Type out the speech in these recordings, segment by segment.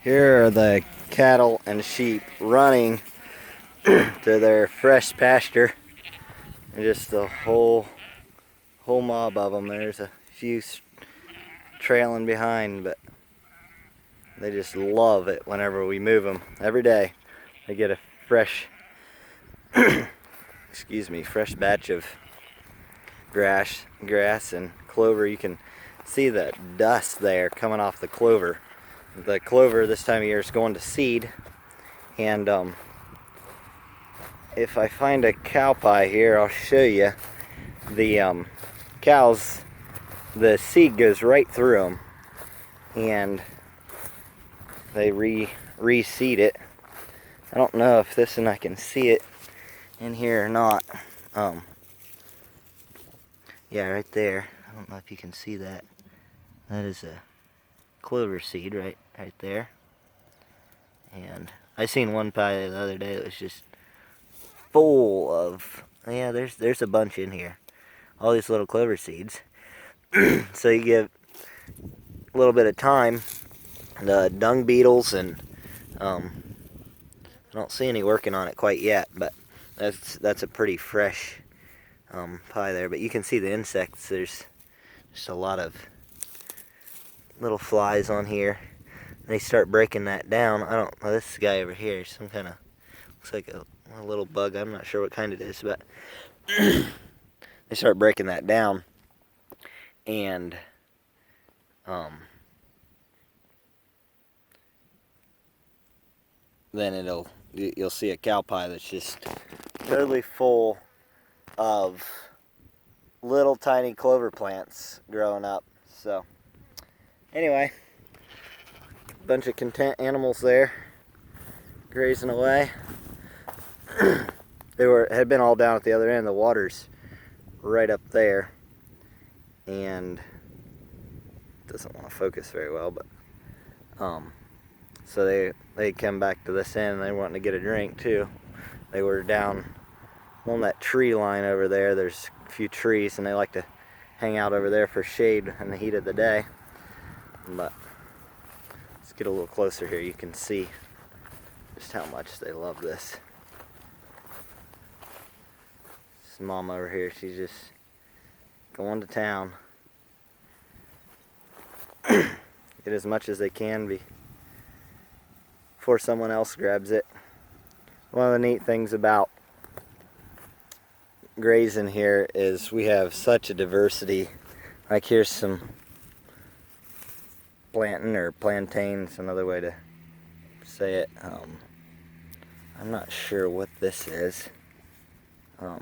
Here are the cattle and sheep running to their fresh pasture. And just the whole mob of them. There's a few trailing behind, but they just love it whenever we move them. Every day they get a fresh, fresh batch of grass and clover. You can see the dust there coming off the clover. The clover this time of year is going to seed, and if I find a cow pie here, I'll show you. The cows, the seed goes right through them, and they reseed it. I don't know if this one I can see it in here or not. Yeah, right there. I don't know if you can see that. That is a clover seed right there. And I seen one pie the other day that was just full of, yeah, there's a bunch in here. All these little clover seeds. So you give a little bit of time. The dung beetles and I don't see any working on it quite yet, but that's a pretty fresh pie there. But you can see the insects. There's just a lot of little flies on here. They start breaking that down. I don't know, this guy over here, some kind of, looks like a little bug. I'm not sure what kind it is, but they start breaking that down, and then you'll see a cow pie that's just totally full of little tiny clover plants growing up. So anyway, a bunch of content animals there grazing away. Had been all down at the other end. The water's right up there, and it doesn't want to focus very well, but so they come back to this end, and they wanting to get a drink too. They were down on that tree line over there. There's a few trees, and they like to hang out over there for shade in the heat of the day. But let's get a little closer here. You can see just how much they love this. This mom over here, she's just going to town. Get as much as they can before someone else grabs it. One of the neat things about grazing here is we have such a diversity. Like here's some plantain or plantains, another way to say it. I'm not sure what this is. I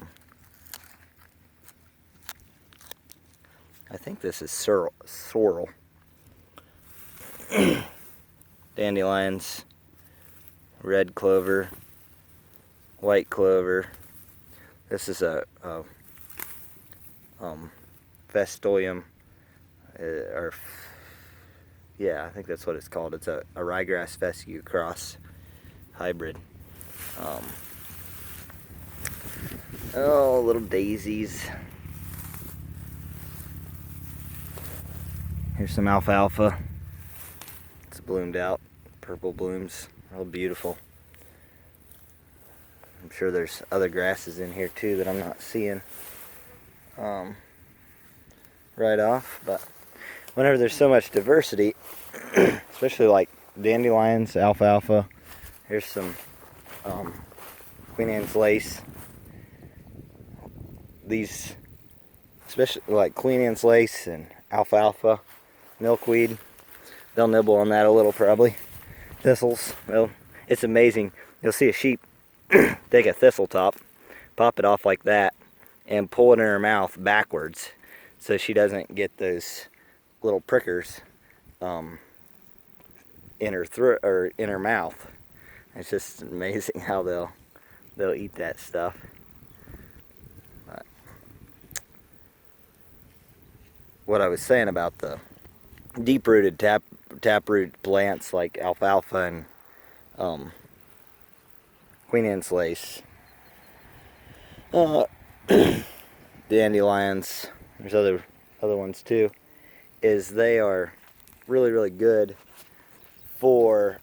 think this is sorrel. Dandelions, red clover, white clover. This is a Festoium, yeah, I think that's what it's called. It's a ryegrass fescue cross hybrid. Oh, little daisies. Here's some alfalfa. It's bloomed out, purple blooms, real beautiful. I'm sure there's other grasses in here too that I'm not seeing right off, but whenever there's so much diversity, especially like dandelions, alfalfa, here's some Queen Anne's lace. These, especially like Queen Anne's lace and alfalfa, milkweed, they'll nibble on that a little probably. Thistles, well, it's amazing. You'll see a sheep take a thistle top, pop it off like that, and pull it in her mouth backwards so she doesn't get those little prickers in her throat or in her mouth. It's just amazing how they'll eat that stuff. But what I was saying about the deep-rooted taproot plants like alfalfa and Queen Anne's lace, dandelions, there's other ones too, is they are really, really good for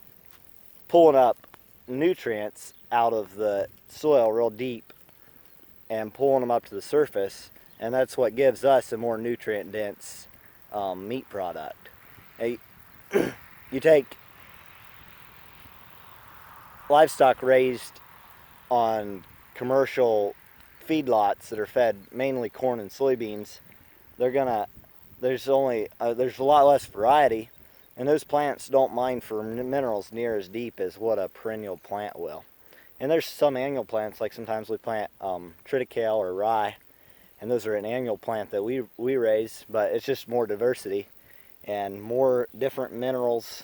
pulling up nutrients out of the soil real deep and pulling them up to the surface, and that's what gives us a more nutrient dense meat product. You take livestock raised on commercial feedlots that are fed mainly corn and soybeans, there's a lot less variety, and those plants don't mine for minerals near as deep as what a perennial plant will. And there's some annual plants, like sometimes we plant triticale or rye, and those are an annual plant that we raise, but it's just more diversity and more different minerals.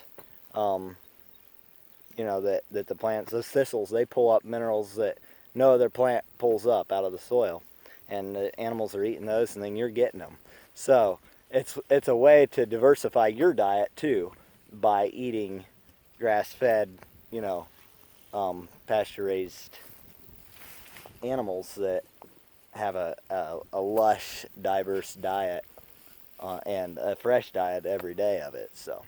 That the plants, those thistles, they pull up minerals that no other plant pulls up out of the soil, and the animals are eating those, and then you're getting them. So it's a way to diversify your diet too, by eating grass-fed, pasture-raised animals that have a lush, diverse diet and a fresh diet every day of it. So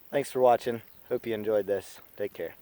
thanks for watching. Hope you enjoyed this. Take care.